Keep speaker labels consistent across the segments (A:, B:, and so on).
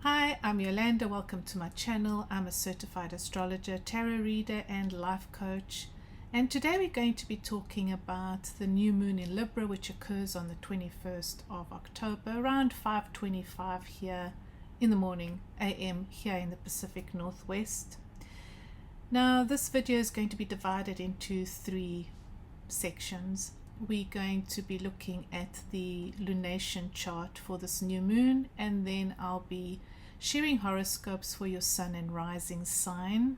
A: Hi, I'm Yolanda. Welcome to my channel. I'm a certified astrologer, tarot reader, and life coach. And today we're going to be talking about the new moon in Libra, which occurs on the 21st of October, around 5:25 here in the morning, AM, here in the Pacific Northwest. Now, this video is going to be divided into three sections. We're going to be looking at the lunation chart for this new moon, and then I'll be sharing horoscopes for your sun and rising sign.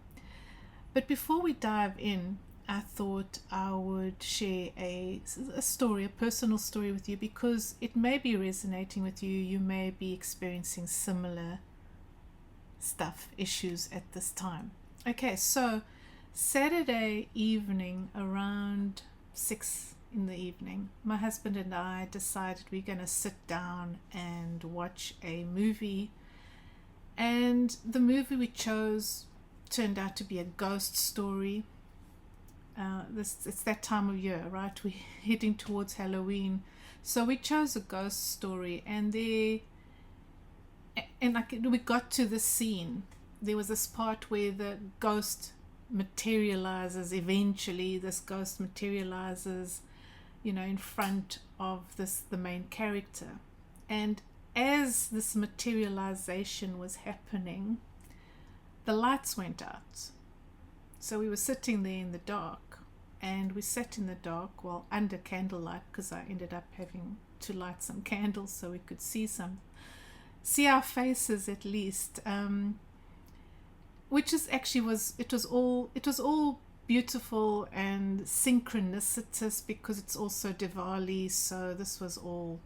A: But before we dive in, I thought I would share a story, a personal story with you, because it may be resonating with you. You may be experiencing similar issues at this time. Okay, so Saturday evening around 6 in the evening, my husband and I decided we're going to sit down and watch a movie, and the movie we chose turned out to be a ghost story. It's that time of year, right? We're heading towards Halloween, so we chose a ghost story, and we got to the scene. There was this part where the ghost materializes. Eventually this ghost materializes in front of the main character, and as this materialization was happening, the lights went out. So we were sitting there in the dark, and we sat in the dark, well, under candlelight, because I ended up having to light some candles so we could see our faces at least, which is actually it was all beautiful and synchronicitous, because it's also Diwali, so this was all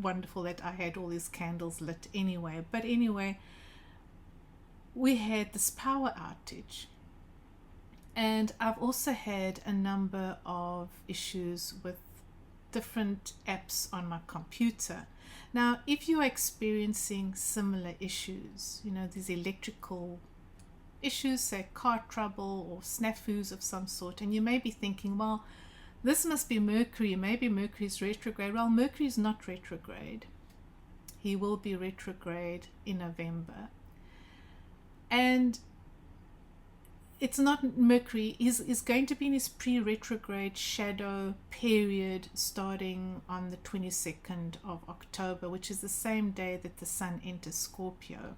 A: wonderful that I had all these candles lit anyway. But anyway, we had this power outage, and I've also had a number of issues with different apps on my computer. Now, if you are experiencing similar issues, these electrical issues, say car trouble or snafus of some sort, and you may be thinking, well, this must be Mercury, maybe Mercury's retrograde. Well, Mercury's not retrograde. He will be retrograde in November, and it's not Mercury is going to be in his pre-retrograde shadow period starting on the 22nd of October, which is the same day that the sun enters Scorpio.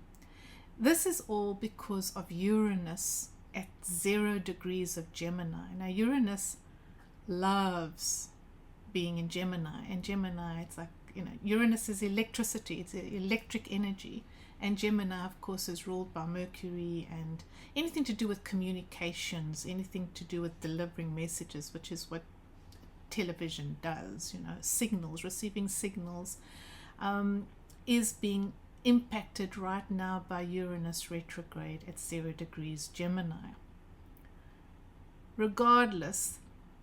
A: This is all because of Uranus at 0 degrees of Gemini. Now, Uranus loves being in Gemini, and Gemini, it's like, Uranus is electricity, it's electric energy, and Gemini, of course, is ruled by Mercury, and anything to do with communications, anything to do with delivering messages, which is what television does, signals, receiving signals, is being impacted right now by Uranus retrograde at 0 degrees Gemini. Regardless,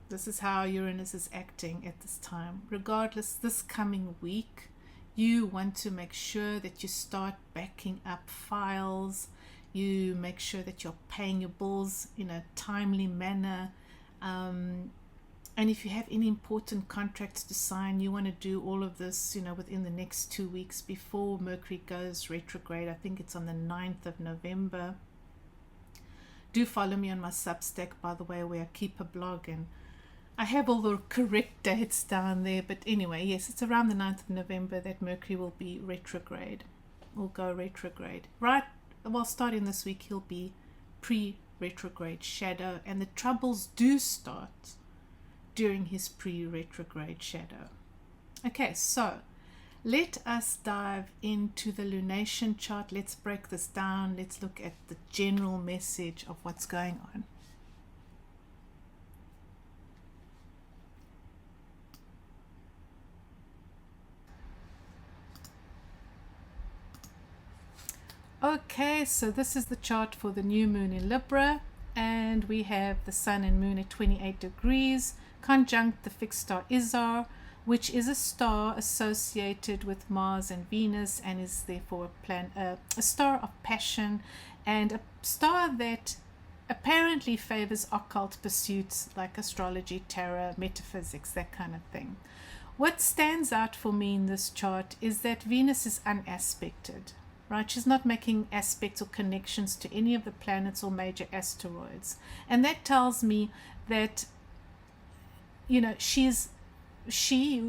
A: this is how Uranus is acting at this time. Regardless, this coming week, you want to make sure that you start backing up files. You make sure that you're paying your bills in a timely manner. And if you have any important contracts to sign, you want to do all of this, within the next 2 weeks before Mercury goes retrograde. I think it's on the 9th of November. Do follow me on my Substack, by the way, where I keep a blog, and I have all the correct dates down there. But anyway, yes, it's around the 9th of November that Mercury will be retrograde, will go retrograde. Right, well, starting this week, he'll be pre-retrograde shadow, and the troubles do start during his pre-retrograde shadow. Okay, so let us dive into the lunation chart. Let's break this down. Let's look at the general message of what's going on. Okay, so this is the chart for the new moon in Libra, and we have the sun and moon at 28 degrees, conjunct the fixed star Izar, which is a star associated with Mars and Venus, and is therefore a star of passion, and a star that apparently favors occult pursuits like astrology, tarot, metaphysics, that kind of thing. What stands out for me in this chart is that Venus is unaspected. right? She's not making aspects or connections to any of the planets or major asteroids. And that tells me that, you know, she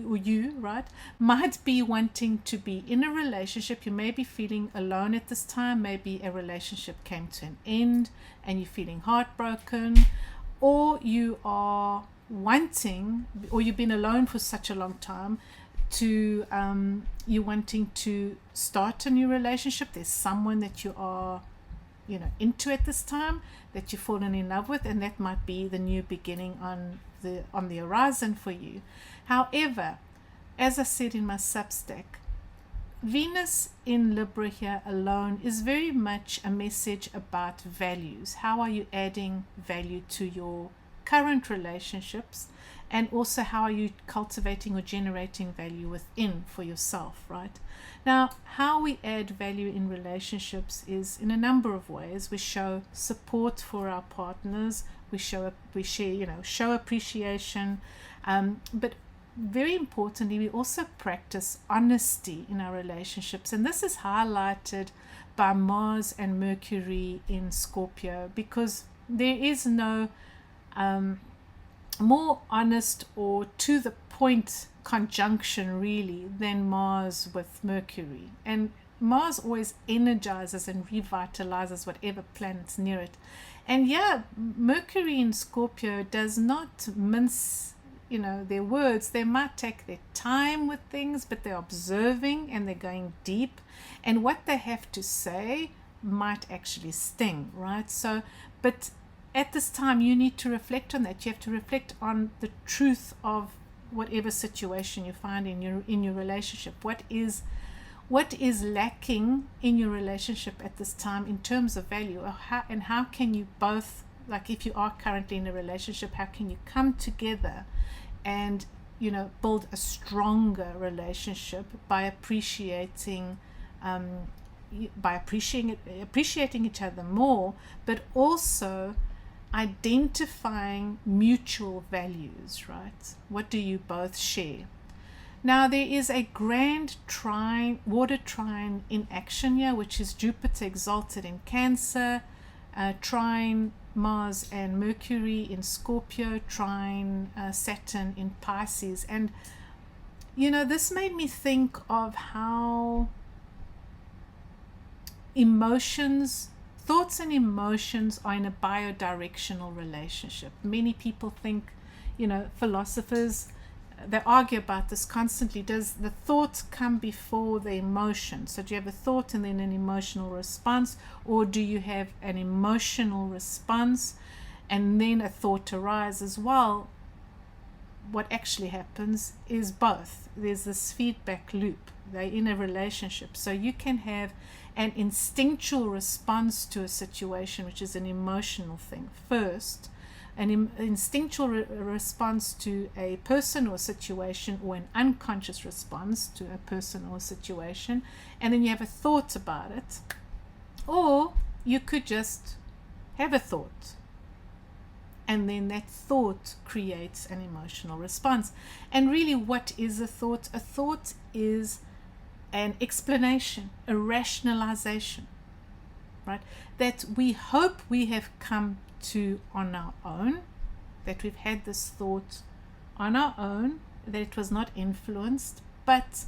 A: or you, right, might be wanting to be in a relationship. You may be feeling alone at this time. Maybe a relationship came to an end and you're feeling heartbroken, or you are wanting, or you've been alone for such a long time, to you're wanting to start a new relationship. There's someone that you are, you know, into at this time, that you've fallen in love with, and that might be the new beginning on the horizon for you. However, as I said in my Substack, Venus in Libra here alone is very much a message about values. How are you adding value to your current relationships, and also how are you cultivating or generating value within for yourself, right? Now, how we add value in relationships is in a number of ways. We show support for our partners, we share, you know, show appreciation, but very importantly, we also practice honesty in our relationships. And this is highlighted by Mars and Mercury in Scorpio, because there is no more honest or to the point conjunction really than Mars with Mercury. And Mars always energizes and revitalizes whatever planet's near it. And yeah, Mercury in Scorpio does not mince, you know, their words. They might take their time with things, but they're observing and they're going deep, and what they have to say might actually sting, right? So, but at this time you need to reflect on that. You have to reflect on the truth of whatever situation you find in your relationship. What is lacking in your relationship at this time in terms of value, or how can you both, like if you are currently in a relationship, how can you come together and, you know, build a stronger relationship by appreciating each other more, but also identifying mutual values, right? What do you both share? Now, there is a grand trine, water trine in action here, which is Jupiter exalted in Cancer, trine Mars and Mercury in Scorpio, trine Saturn in Pisces. And, you know, this made me think of how thoughts and emotions are in a biodirectional relationship. Many people think, you know, philosophers, they argue about this constantly. Does the thought come before the emotion? So do you have a thought and then an emotional response, or do you have an emotional response and then a thought arises? Well, what actually happens is both. There's this feedback loop. They're in a relationship. So you can have an instinctual response to a situation, which is an emotional thing first, an instinctual response to a person or situation, or an unconscious response to a person or situation, and then you have a thought about it. Or you could just have a thought, and then that thought creates an emotional response. And really, what is a thought? A thought is an explanation, a rationalization, right? That we hope we have come to on our own, that we've had this thought on our own, that it was not influenced, but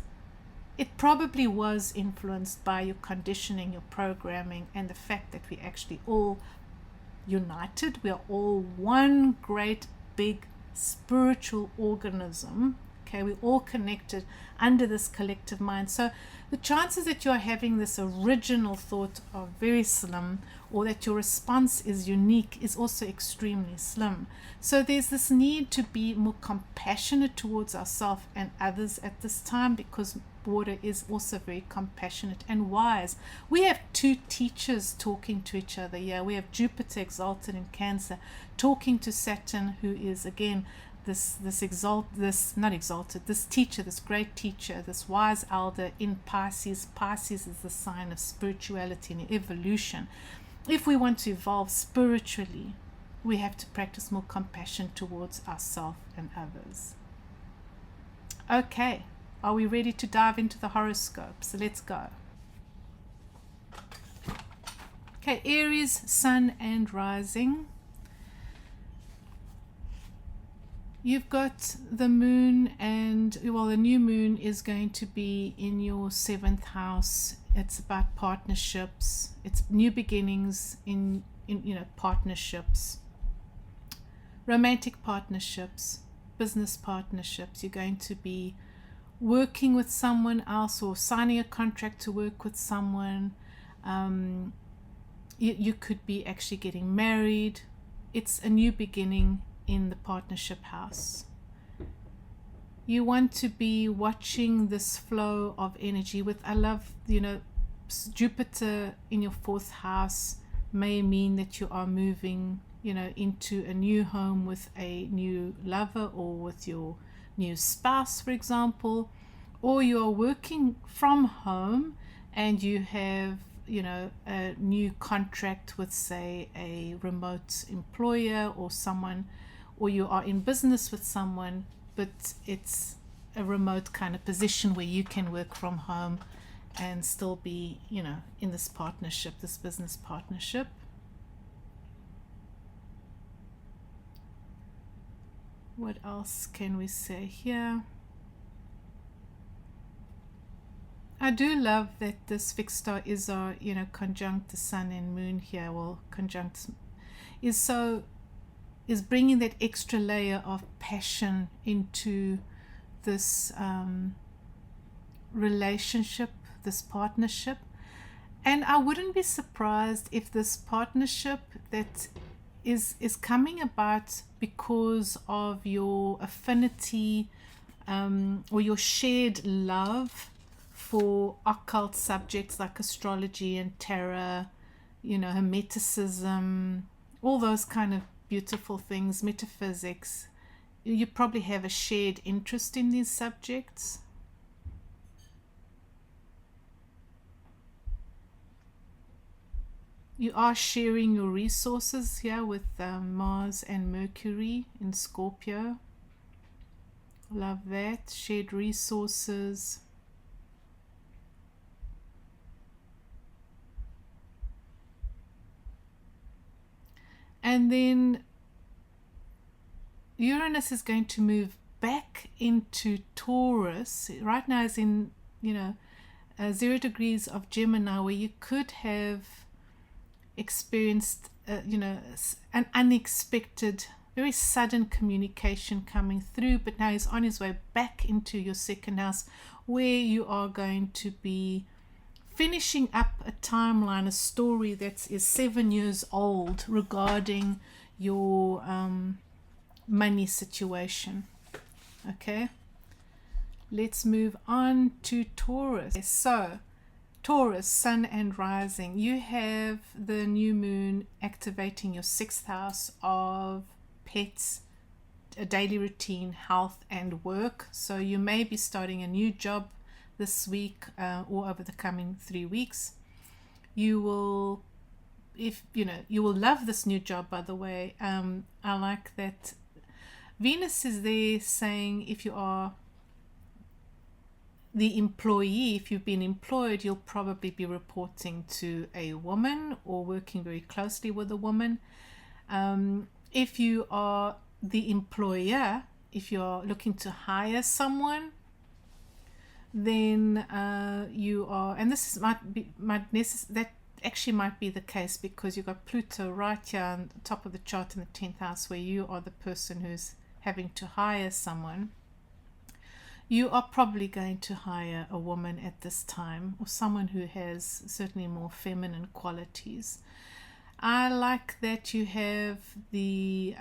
A: it probably was influenced by your conditioning, your programming, and the fact that we actually all united. We are all one great big spiritual organism. Okay, we're all connected under this collective mind. So the chances that you're having this original thought are very slim, or that your response is unique is also extremely slim. So there's this need to be more compassionate towards ourselves and others at this time, because water is also very compassionate and wise. We have two teachers talking to each other. Yeah, we have Jupiter exalted in Cancer talking to Saturn, who is again this teacher, this great teacher, this wise elder in Pisces. Pisces is the sign of spirituality and evolution. If we want to evolve spiritually, we have to practice more compassion towards ourselves and others. Okay, are we ready to dive into the horoscope? So let's go. Okay, Aries, Sun and Rising. You've got the moon, and well, the new moon is going to be in your 7th house. It's about partnerships. It's new beginnings in partnerships, romantic partnerships, business partnerships. You're going to be working with someone else or signing a contract to work with someone. You could be actually getting married. It's a new beginning in the partnership house. You want to be watching this flow of energy with, I love, Jupiter in your 4th house may mean that you are moving, into a new home with a new lover or with your new spouse, for example, or you are working from home and you have a new contract with, say, a remote employer or someone, or you are in business with someone, but it's a remote kind of position where you can work from home and still be, in this partnership, this business partnership. What else can we say here? I do love that this fixed star Isar, conjunct the sun and moon here, well, conjunct, is bringing that extra layer of passion into this relationship, this partnership. And I wouldn't be surprised if this partnership that is coming about because of your affinity or your shared love for occult subjects like astrology and tarot, hermeticism, all those kind of beautiful things, metaphysics. You probably have a shared interest in these subjects. You are sharing your resources here with Mars and Mercury in Scorpio. Love that. Shared resources. And then Uranus is going to move back into Taurus. Right now is in, 0 degrees of Gemini, where you could have experienced, an unexpected, very sudden communication coming through, but now he's on his way back into your 2nd house, where you are going to be finishing up a timeline, a story that is 7 years old regarding your money situation. Okay, let's move on to Taurus. So Taurus, sun and rising, you have the new moon activating your 6th house of pets, a daily routine, health and work. So you may be starting a new job this week or over the coming 3 weeks. You will love this new job, by the way. I like that Venus is there saying if you are the employee, if you've been employed, you'll probably be reporting to a woman or working very closely with a woman. If you are the employer, if you're looking to hire someone, then you are, and this might be the case because you've got Pluto right here on the top of the chart in the 10th house, where you are the person who's having to hire someone. You are probably going to hire a woman at this time, or someone who has certainly more feminine qualities. I like that you have the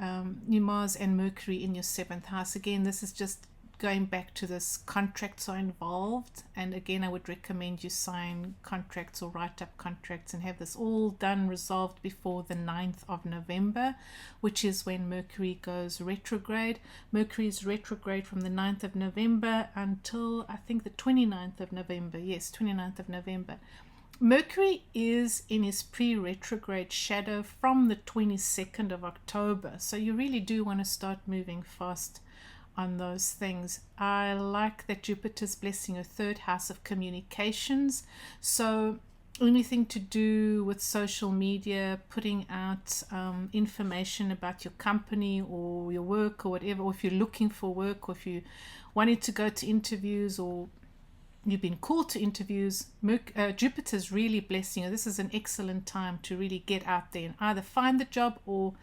A: Mars and Mercury in your 7th house. Again, this is just going back to this, contracts are involved, and again I would recommend you sign contracts or write up contracts and have this all done, resolved before the 9th of November, which is when Mercury goes retrograde. Mercury is retrograde from the 9th of November until I think the 29th of November. Yes, 29th of November. Mercury is in his pre-retrograde shadow from the 22nd of October, so you really do want to start moving fast on those things. I like that Jupiter's blessing your 3rd house of communications. So anything to do with social media, putting out information about your company or your work or whatever, or if you're looking for work, or if you wanted to go to interviews, or you've been called to interviews, Jupiter's really blessing you. This is an excellent time to really get out there and either find the job or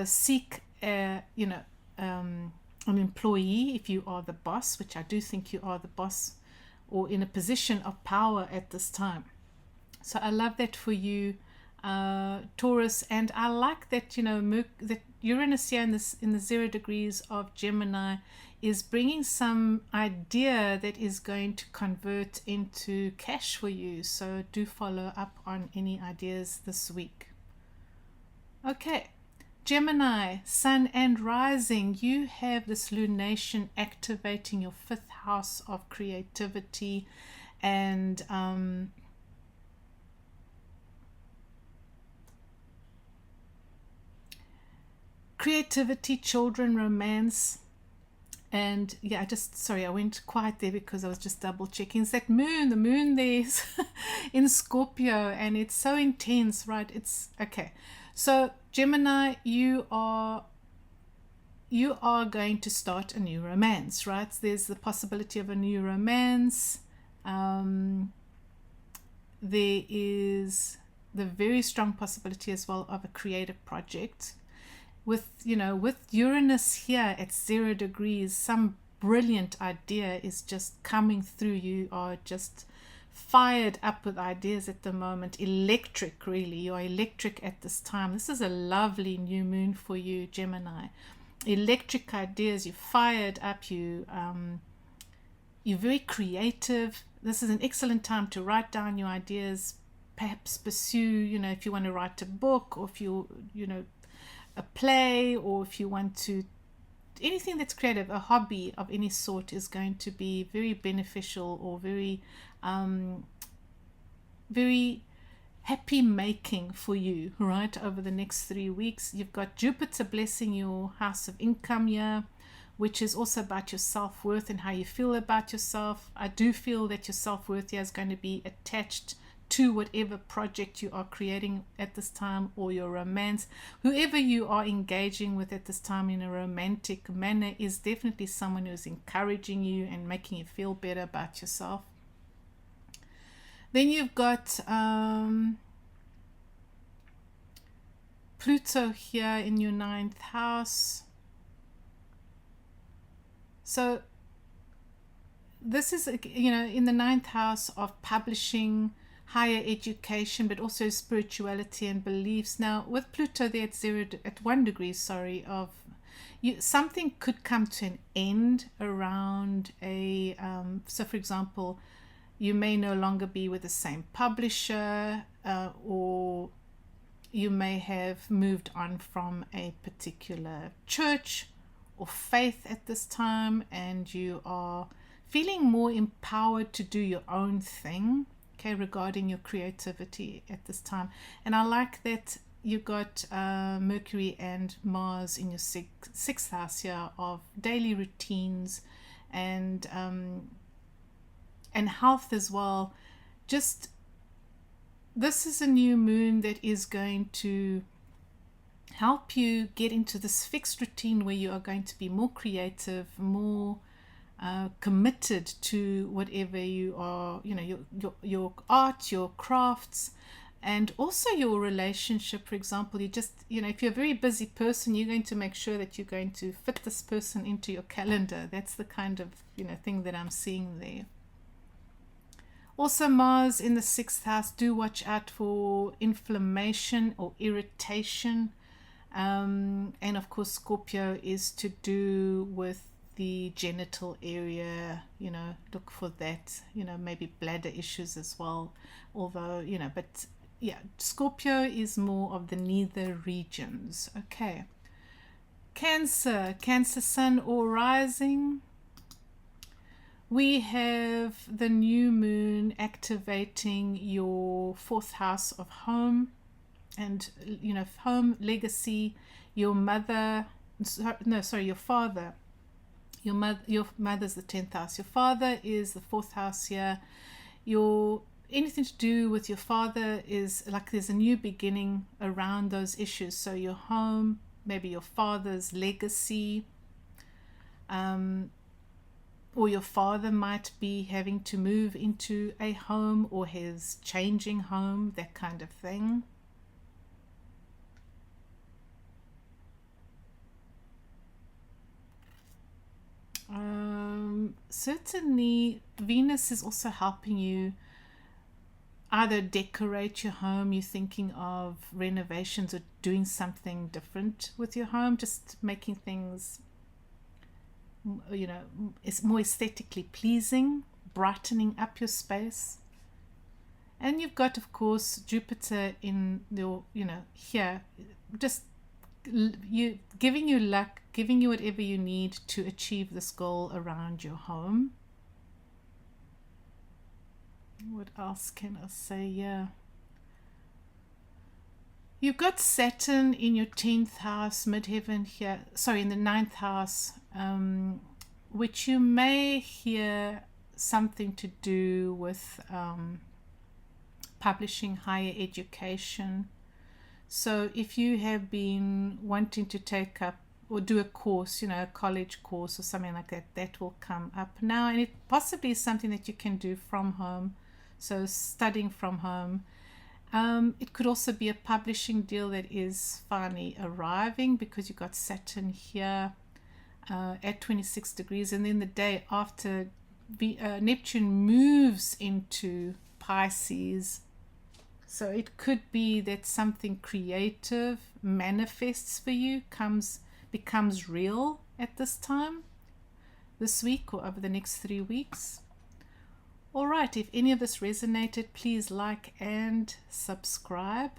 A: seek an employee if you are the boss, which I do think you are the boss, or in a position of power at this time. So I love that for you, Taurus, and I like that, that Uranus here in the 0 degrees of Gemini is bringing some idea that is going to convert into cash for you. So do follow up on any ideas this week. Okay, Gemini, Sun and Rising, you have this lunation activating your 5th house of creativity and creativity, children, romance. And yeah, I went quiet there because I was just double checking. It's that moon, the moon there's in Scorpio, and it's so intense, right? It's okay. So Gemini, you are going to start a new romance, right? There's the possibility of a new romance. There is the very strong possibility as well of a creative project. With Uranus here at 0 degrees, some brilliant idea is just coming through. You are just fired up with ideas at the moment. Electric, really. You are electric at this time. This is a lovely new moon for you, Gemini. Electric ideas. You're fired up. You're very creative. This is an excellent time to write down your ideas. Perhaps pursue, if you want to write a book, or if a play, or if you want to, anything that's creative, a hobby of any sort is going to be very beneficial, or very very happy making for you, right, over the next 3 weeks. You've got Jupiter blessing your house of income here, which is also about your self-worth and how you feel about yourself. I do feel that your self-worth here is going to be attached to whatever project you are creating at this time, or your romance. Whoever you are engaging with at this time in a romantic manner is definitely someone who is encouraging you and making you feel better about yourself. Then you've got Pluto here in your 9th house. So this is, in the 9th house of publishing, higher education, but also spirituality and beliefs. Now with Pluto there at 1 degree, of something could come to an end around so for example, you may no longer be with the same publisher, or you may have moved on from a particular church or faith at this time, and you are feeling more empowered to do your own thing, regarding your creativity at this time. And I like that you got Mercury and Mars in your 6th house here of daily routines and health as well. Just, this is a new moon that is going to help you get into this fixed routine where you are going to be more creative, more committed to whatever you are, your art, your crafts, and also your relationship. For example, you just, if you're a very busy person, you're going to make sure that you're going to fit this person into your calendar. That's the kind of thing that I'm seeing there. Also Mars in the 6th house, do watch out for inflammation or irritation, and of course Scorpio is to do with the genital area. Look for that, maybe bladder issues as well, although but yeah, Scorpio is more of the nether regions. Okay, Cancer Sun or Rising, we have the new moon activating your 4th house of home, and home, legacy, your father. Your mother's the 10th house. Your father is the 4th house here. Your anything to do with your father is like there's a new beginning around those issues. So your home, maybe your father's legacy, or your father might be having to move into a home or his changing home, that kind of thing. Certainly Venus is also helping you either decorate your home. You're thinking of renovations or doing something different with your home, just making things, you know, it's more aesthetically pleasing, brightening up your space. And you've got, of course, Jupiter in your, you know, here, just you giving you luck, giving you whatever you need to achieve this goal around your home. What else can I say? Yeah, you've got Saturn in your 10th house, midheaven here, sorry, in the 9th house, which you may hear something to do with publishing, higher education. So if you have been wanting to take up or do a course, you know, a college course or something like that, that will come up now. And it possibly is something that you can do from home. So studying from home. It could also be a publishing deal that is finally arriving, because you've got Saturn here at 26 degrees. And then the day after, Neptune moves into Pisces. So it could be that something creative manifests for you, becomes real at this time, this week or over the next 3 weeks. All right, if any of this resonated, please like and subscribe.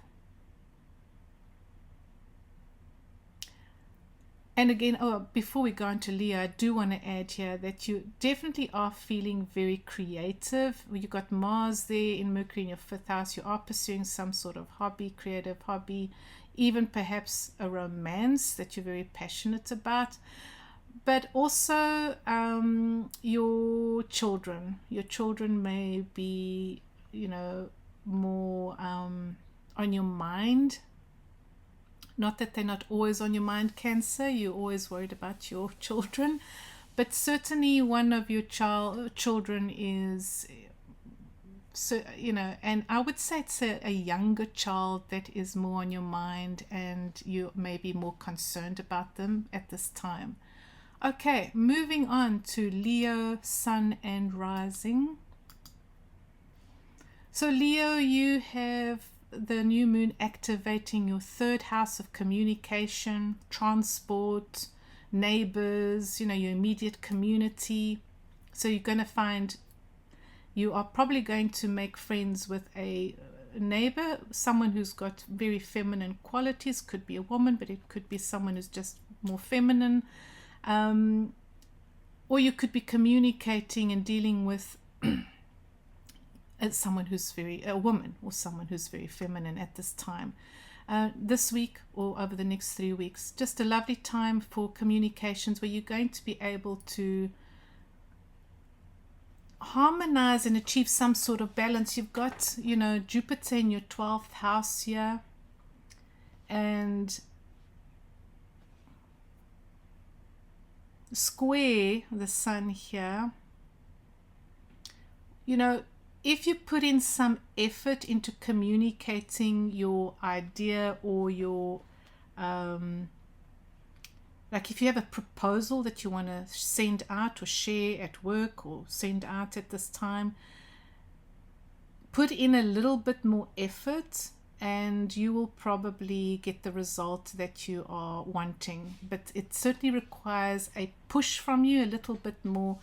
A: And again, before we go into Leo, I do want to add here that you definitely are feeling very creative. You've got Mars there in Mercury in your 5th house. You are pursuing some sort of hobby, creative hobby, even perhaps a romance that you're very passionate about. But also your children. Your children may be, you know, more on your mind. Not that they're not always on your mind, Cancer. You're always worried about your children. But certainly one of your children is, so, you know, and I would say it's a younger child that is more on your mind, and you may be more concerned about them at this time. Okay, moving on to Leo, Sun and Rising. So Leo, you have the new moon activating your 3rd house of communication, transport, neighbors, you know, your immediate community. So you're going to find you are probably going to make friends with a neighbor, someone who's got very feminine qualities. Could be a woman, but it could be someone who's just more feminine. Or you could be communicating and dealing with as someone who's a woman, or someone who's very feminine at this time. This week or over the next 3 weeks, just a lovely time for communications where you're going to be able to harmonize and achieve some sort of balance. You've got, you know, Jupiter in your 12th house here, and square the sun here. You know, if you put in some effort into communicating your idea or your like if you have a proposal that you want to send out or share at work or send out at this time, put in a little bit more effort and you will probably get the result that you are wanting. But it certainly requires a push from you, a little bit more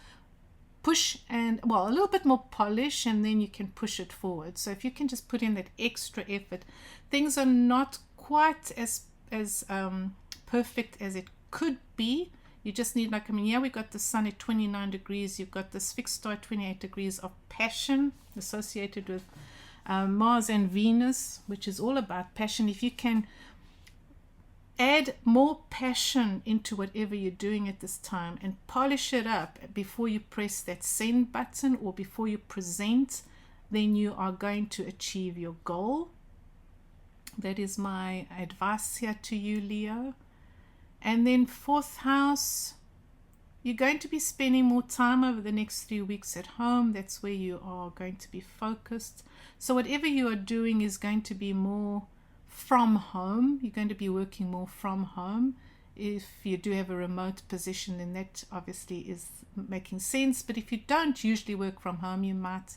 A: push and, well, a little bit more polish, and then you can push it forward. So if you can just put in that extra effort, things are not quite as perfect as it could be. You just need, like, I mean, yeah, we got the sun at 29 degrees. You've got this fixed star at 28 degrees of passion associated with Mars and Venus, which is all about passion. If you can add more passion into whatever you're doing at this time and polish it up before you press that send button or before you present then you are going to achieve your goal. That is my advice here to you, Leo. And then 4th house, you're going to be spending more time over the next 3 weeks at home. That's where you are going to be focused. So whatever you are doing is going to be more from home. You're going to be working more from home. If you do have a remote position, then that obviously is making sense. But if you don't usually work from home, you might,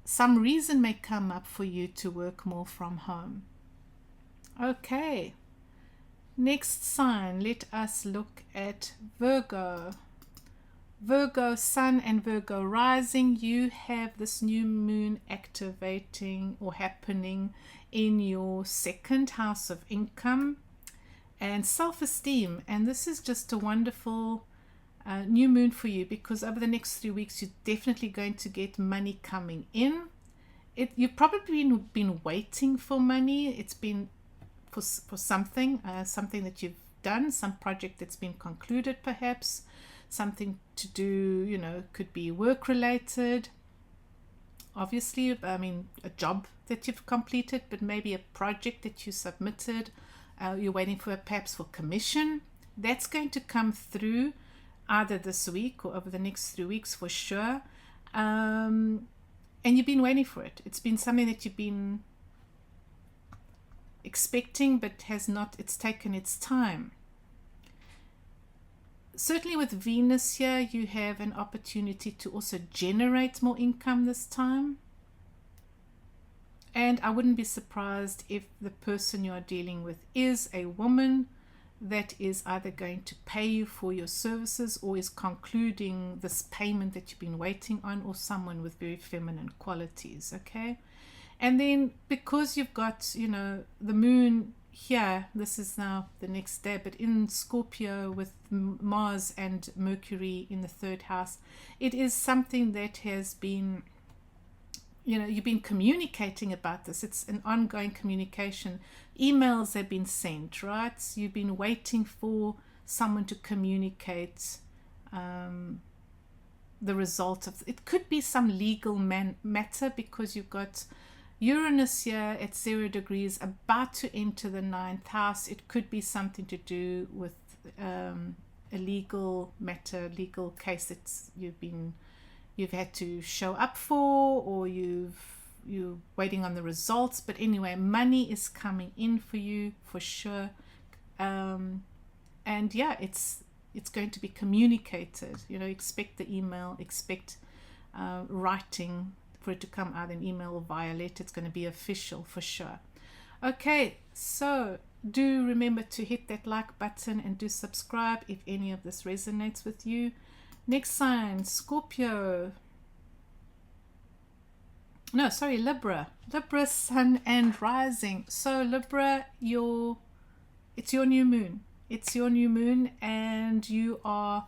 A: some reason may come up for you to work more from home. Okay. Next sign, let us look at Virgo. Virgo Sun and Virgo Rising, you have this new moon activating or happening in your 2nd house of income and self-esteem. And this is just a wonderful new moon for you, because over the next 3 weeks, you're definitely going to get money coming in. You've probably been waiting for money. It's been for something that you've done, some project that's been concluded, perhaps something to do, could be work related, obviously, a job that you've completed, but maybe a project that you submitted, you're waiting for perhaps for commission. That's going to come through either this week or over the next 3 weeks for sure. And you've been waiting for it. It's been something that you've been expecting, but it's taken its time. Certainly with Venus here, you have an opportunity to also generate more income this time. And I wouldn't be surprised if the person you are dealing with is a woman that is either going to pay you for your services or is concluding this payment that you've been waiting on, or someone with very feminine qualities, okay? And then because you've got, the moon here, this is now the next day, but in Scorpio with Mars and Mercury in the 3rd house, it is something that has been, you've been communicating about this. It's an ongoing communication. Emails have been sent, right? You've been waiting for someone to communicate the result of it. Could be some legal matter, because you've got Uranus here at 0 degrees about to enter the 9th house. It could be something to do with a legal matter, legal case that you've had to show up for, or you're waiting on the results. But anyway, money is coming in for you for sure. And yeah, it's going to be communicated. Expect the email, expect writing for it to come out in email or via letter. It's going to be official for sure. Okay, so do remember to hit that like button and do subscribe if any of this resonates with you. Next sign, Scorpio. No, sorry, Libra. Libra, Sun and Rising. So Libra, it's your new moon. It's your new moon, and you are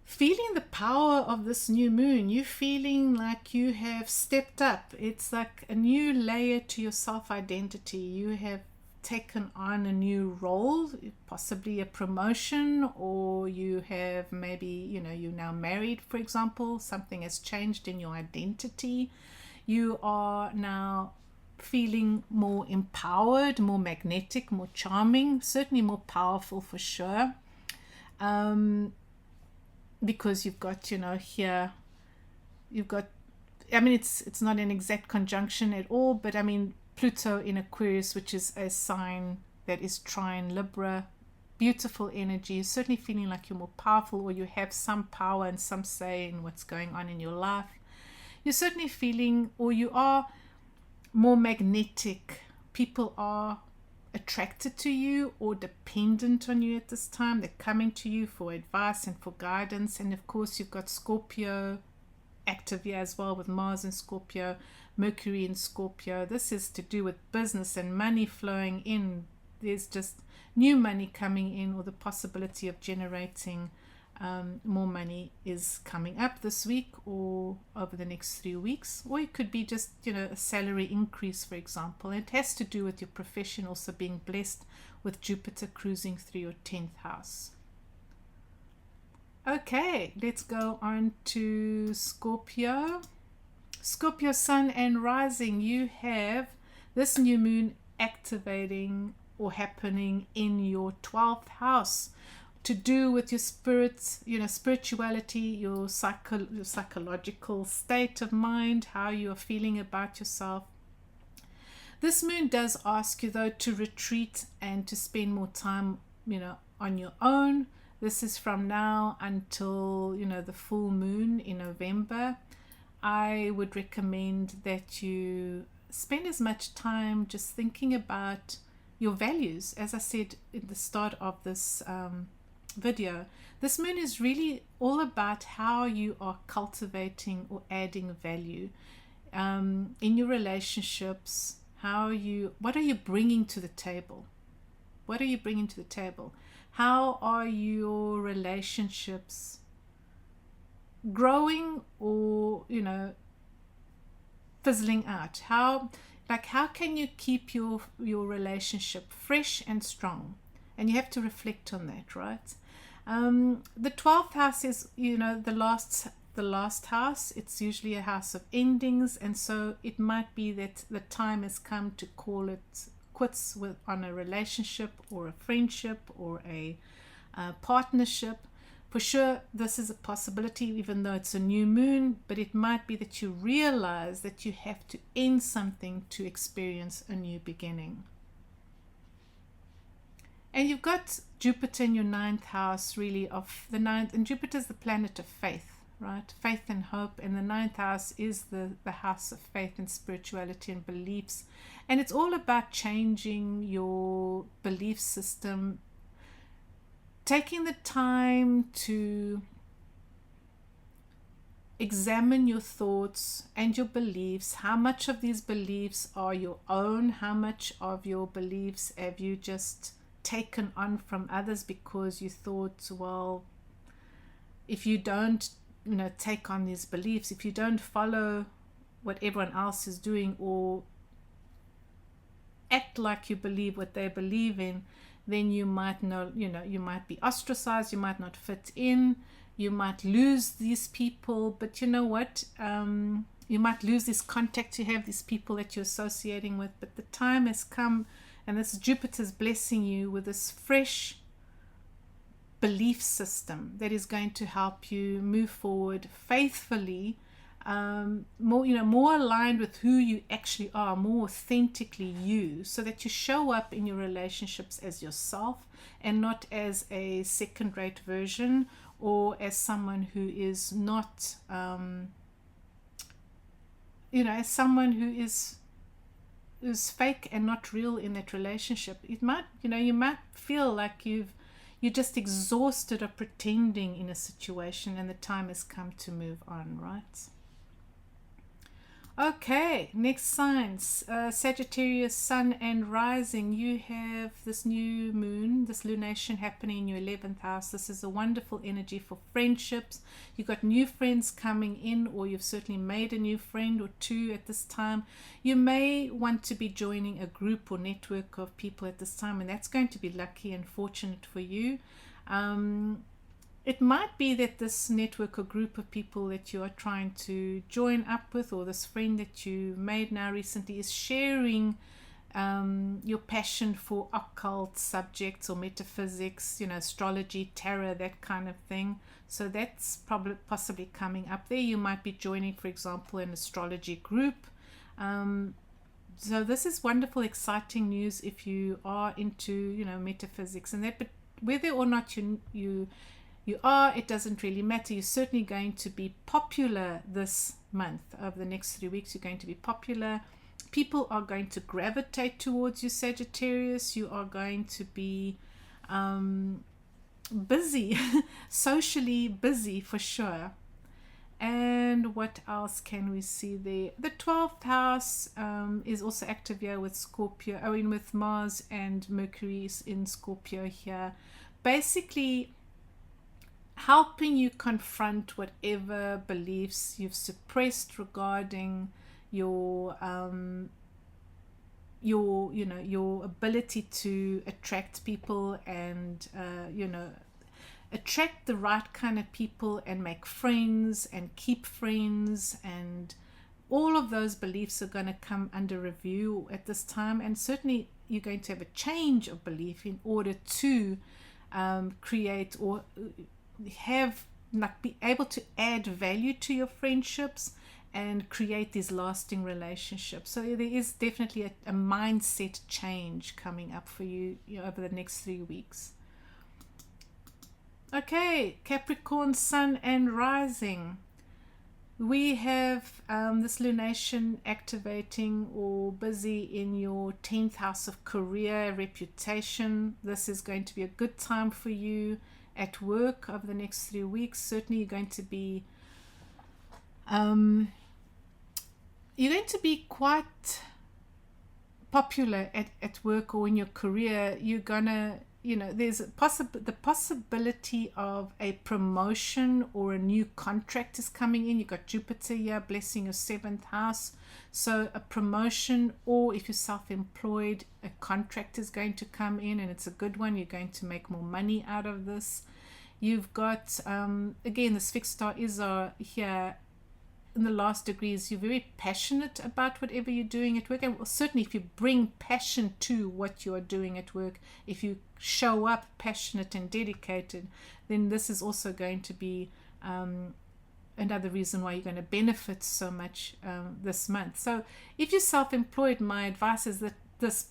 A: feeling the power of this new moon. You're feeling like you have stepped up. It's like a new layer to your self-identity. You have taken on a new role, possibly a promotion, or you have maybe, you're now married, for example. Something has changed in your identity. You are now feeling more empowered, more magnetic, more charming, certainly more powerful for sure. Because you've got, here, you've got, it's not an exact conjunction at all, but Pluto in Aquarius, which is a sign that is trine Libra, beautiful energy. You're certainly feeling like you're more powerful, or you have some power and some say in what's going on in your life. You're certainly feeling, or you are more magnetic. People are attracted to you or dependent on you at this time. They're coming to you for advice and for guidance. And of course, you've got Scorpio active here as well, with Mars in Scorpio, Mercury in Scorpio. This is to do with business and money flowing in. There's just new money coming in, or the possibility of generating more money is coming up this week or over the next 3 weeks. Or it could be just, a salary increase, for example. It has to do with your profession also being blessed with Jupiter cruising through your 10th house. Okay, let's go on to Scorpio. Scorpio sun and rising, you have this new moon activating or happening in your 12th house, to do with your spirit, spirituality, your psychological state of mind, how you are feeling about yourself. This moon does ask you, though, to retreat and to spend more time, on your own. This is from now until, the full moon in November. I would recommend that you spend as much time just thinking about your values. As I said in the start of this video, this moon is really all about how you are cultivating or adding value in your relationships. What are you bringing to the table? What are you bringing to the table? How are your relationships growing or fizzling out? How can you keep your relationship fresh and strong? And you have to reflect on that, right? The 12th house is the last house. It's usually a house of endings, and so it might be that the time has come to call it quits on a relationship or a friendship or a partnership. For sure, this is a possibility, even though it's a new moon, but it might be that you realize that you have to end something to experience a new beginning. And you've got Jupiter in your 9th house, really, of the 9th, and Jupiter is the planet of faith, right? Faith and hope, and the 9th house is the house of faith and spirituality and beliefs. And it's all about changing your belief system, taking the time to examine your thoughts and your beliefs. How much of these beliefs are your own? How much of your beliefs have you just taken on from others because you thought, well, if you don't take on these beliefs, if you don't follow what everyone else is doing or act like you believe what they believe in, then you might you might be ostracized, you might not fit in, you might lose these people. But you know what, you might lose this contact you have, these people that you're associating with. But the time has come, and this Jupiter's blessing you with this fresh belief system that is going to help you move forward faithfully, more aligned with who you actually are, more authentically you, so that you show up in your relationships as yourself and not as a second-rate version or as someone who is not, as someone who is fake and not real in that relationship. It might, you might feel like you're just exhausted of pretending in a situation, and the time has come to move on, right? Okay, next signs, Sagittarius sun and rising. You have this new moon, this lunation happening in your 11th house. This is a wonderful energy for friendships. You've got new friends coming in, or you've certainly made a new friend or two at this time. You may want to be joining a group or network of people at this time, and that's going to be lucky and fortunate for you. It might be that this network or group of people that you are trying to join up with, or this friend that you made now recently, is sharing your passion for occult subjects or metaphysics, astrology, tarot, that kind of thing. So that's possibly coming up there. You might be joining, for example, an astrology group. So this is wonderful, exciting news if you are into, metaphysics and that. But whether or not you are, it doesn't really matter. You're certainly going to be popular this month. Over the next 3 weeks, you're going to be popular. People are going to gravitate towards you, Sagittarius. You are going to be busy, socially busy for sure. And what else can we see there? The 12th house is also active here with Scorpio, with Mars and Mercury in Scorpio here. Basically, helping you confront whatever beliefs you've suppressed regarding your ability to attract people and attract the right kind of people and make friends and keep friends and all of those beliefs are going to come under review at this time, and certainly you're going to have a change of belief in order to create or have, like, be able to add value to your friendships and create these lasting relationships. So there is definitely a mindset change coming up for you, over the next 3 weeks. Okay, Capricorn, Sun and Rising. We have this lunation activating or busy in your 10th house of career, reputation. This is going to be a good time for you at work over the next 3 weeks. Certainly you're going to be quite popular at work or in your career. You're gonna, there's the possibility of a promotion or a new contract is coming in. You've got Jupiter here blessing your 7th house. So a promotion, or if you're self-employed, a contract is going to come in, and it's a good one. You're going to make more money out of this. You've got, again, this fixed star Isar here in the last degrees. You're very passionate about whatever you're doing at work, and certainly if you bring passion to what you are doing at work, if you show up passionate and dedicated, then this is also going to be another reason why you're going to benefit so much this month. So if you're self-employed, my advice is that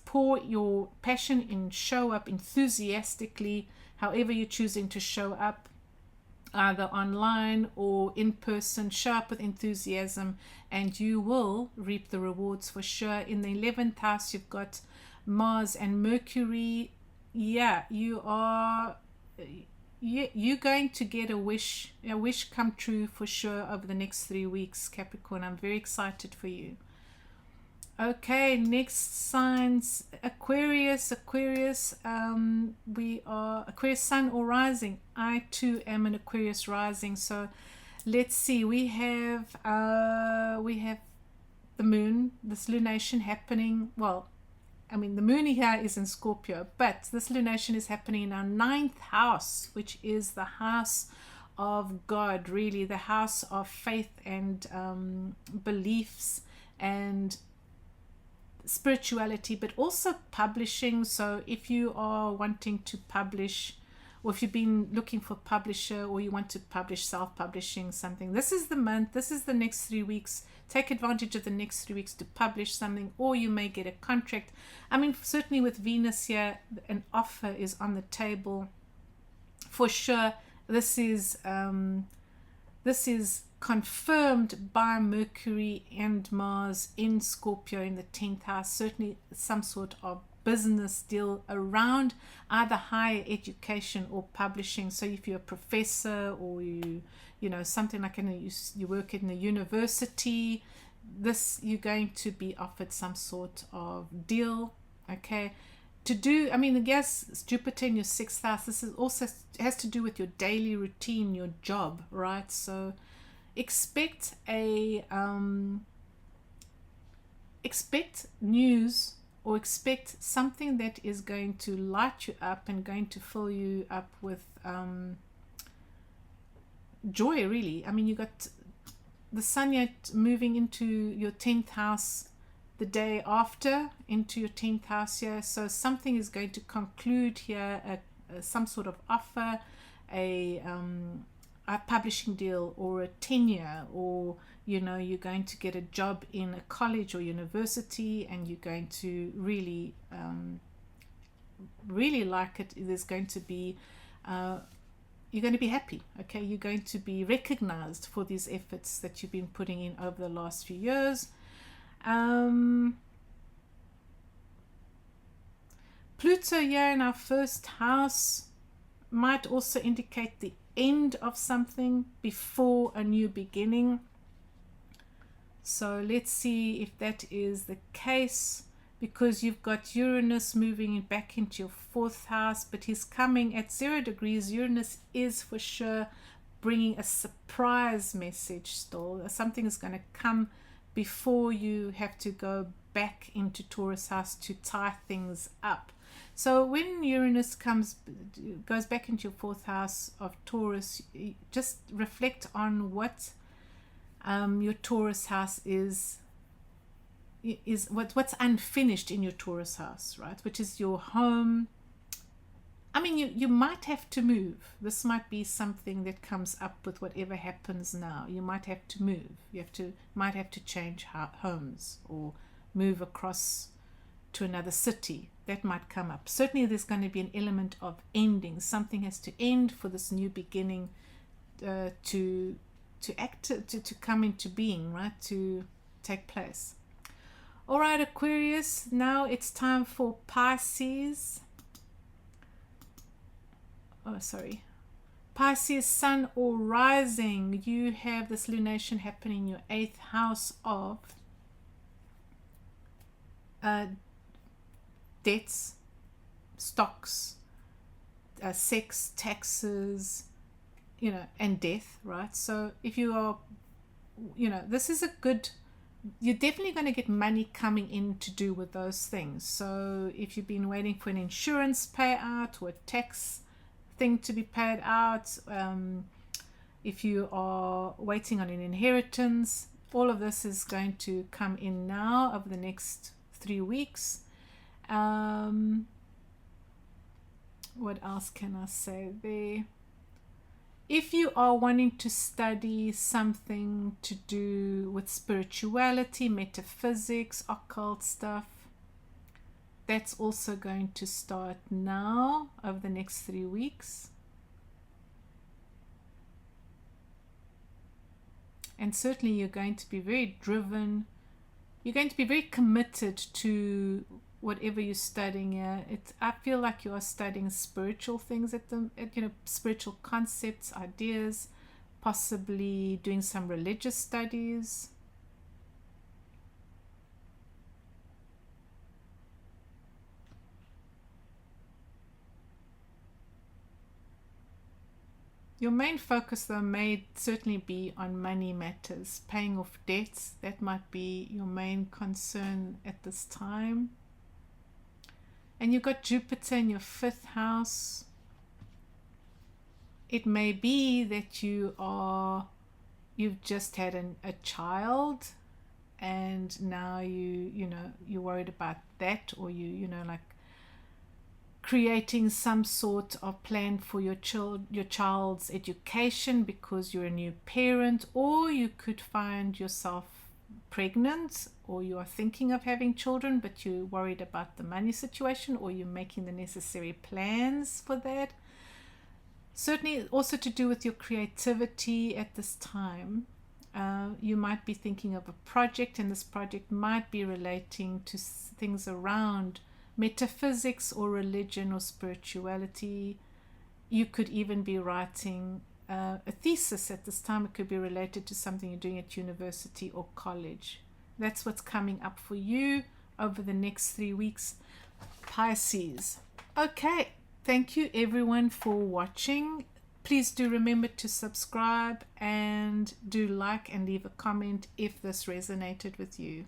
A: pour your passion in, show up enthusiastically, however you're choosing to show up, either online or in person. Show up with enthusiasm and you will reap the rewards for sure. In the 11th house, you've got Mars and Mercury. Yeah, you're going to get a wish come true for sure over the next 3 weeks, Capricorn. I'm very excited for you. Okay, next signs, Aquarius. We are Aquarius Sun or Rising. I too am an Aquarius Rising. So let's see. We have the moon, this lunation happening. Well, I mean, the moon here is in Scorpio, but this lunation is happening in our 9th house, which is the house of God, really, the house of faith and beliefs and spirituality, but also publishing. So if you are wanting to publish, or if you've been looking for a publisher, or you want to publish, self-publishing something, this is the month, this is the next 3 weeks. Take advantage of the next 3 weeks to publish something, or you may get a contract. I mean, certainly with Venus here, an offer is on the table for sure. This is confirmed by Mercury and Mars in Scorpio in the 10th house. Certainly some sort of business deal around either higher education or publishing. So if you're a professor, or you something like you work in the university, you're going to be offered some sort of deal. Okay, to do, I mean, yes, it's Jupiter in your 6th house. This is also has to do with your daily routine, your job, right? So expect news, or expect something that is going to light you up and going to fill you up with joy, really. I mean, you got the sun yet moving into your 10th house the day after, into your 10th house here. So something is going to conclude here, some sort of offer, a publishing deal, or a tenure, or you're going to get a job in a college or university, and you're going to really like it. There's going to be you're going to be happy. Okay, you're going to be recognized for these efforts that you've been putting in over the last few years. Pluto here in our 1st house might also indicate the end of something before a new beginning. So let's see if that is the case, because you've got Uranus moving back into your 4th house, but he's coming at 0 degrees. Uranus is for sure bringing a surprise message still. Something is going to come before you have to go back into Taurus house to tie things up. So when Uranus goes back into your 4th house of Taurus, just reflect on what Your Taurus house is what's unfinished in your Taurus house, right? Which is your home. I mean, you might have to move. This might be something that comes up with whatever happens now. You might have to move. Might have to change homes or move across to another city. That might come up. Certainly there's going to be an element of ending. Something has to end for this new beginning to come into being, right? To take place. All right, Aquarius, now it's time for Pisces. Pisces, sun or rising. You have this lunation happening in your 8th house of debts, stocks, sex, taxes, and death, right? So if you are, this is a good, you're definitely going to get money coming in to do with those things. So if you've been waiting for an insurance payout or a tax thing to be paid out, if you are waiting on an inheritance, all of this is going to come in now over the next 3 weeks. What else can I say there? If you are wanting to study something to do with spirituality, metaphysics, occult stuff, that's also going to start now over the next 3 weeks. And certainly you're going to be very driven. You're going to be very committed to whatever you're studying here. I feel like you are studying spiritual things spiritual concepts, ideas, possibly doing some religious studies. Your main focus, though, may certainly be on money matters, paying off debts. That might be your main concern at this time. And you've got Jupiter in your 5th house. It may be that you've just had a child, and now you're worried about that, or like creating some sort of plan for your child's education because you're a new parent, or you could find yourself pregnant, or you are thinking of having children but you're worried about the money situation, or you're making the necessary plans for that. Certainly also to do with your creativity at this time. You might be thinking of a project, and this project might be relating to things around metaphysics or religion or spirituality. You could even be writing a thesis at this time. It could be related to something you're doing at university or college. That's what's coming up for you over the next 3 weeks, Pisces. Okay, thank you everyone for watching. Please do remember to subscribe and do like and leave a comment if this resonated with you.